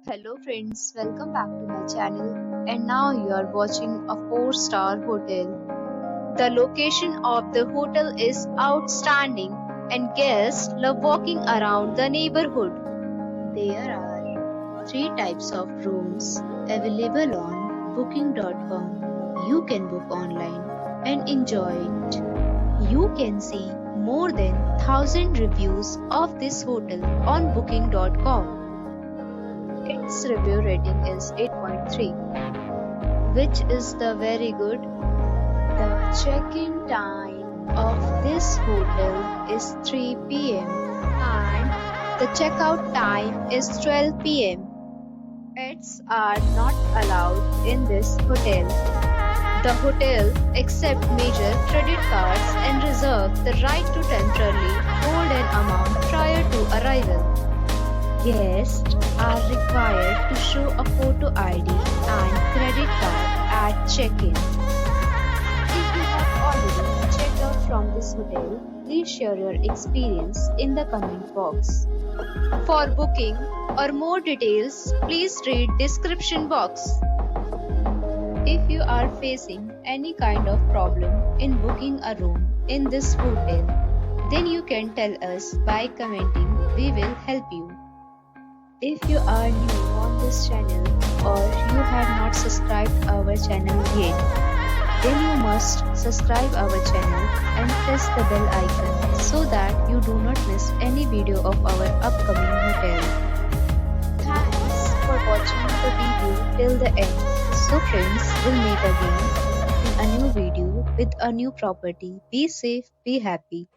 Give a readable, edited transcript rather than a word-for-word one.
Hello friends, welcome back to my channel, and now you are watching a 4-star hotel. The location of the hotel is outstanding and guests love walking around the neighborhood. There are 3 types of rooms available on booking.com. You can book online and enjoy it. You can see more than 1000 reviews of this hotel on booking.com. Its review rating is 8.3, which is the very good. The check-in time of this hotel is 3 p.m. and the checkout time is 12 p.m. Pets are not allowed in this hotel. The hotel accepts major credit cards and reserves the right to temporarily hold an amount prior to arrival. Guests are required to show a photo ID and credit card at check-in. If you have already checked out from this hotel, please share your experience in the comment box. For booking or more details, please read description box. If you are facing any kind of problem in booking a room in this hotel, then you can tell us by commenting. We will help you. If you are new on this channel or you have not subscribed our channel yet, then you must subscribe our channel and press the bell icon so that you do not miss any video of our upcoming hotel. Thanks for watching the video till the end. So friends, we'll meet again in a new video with a new property. Be safe, be happy.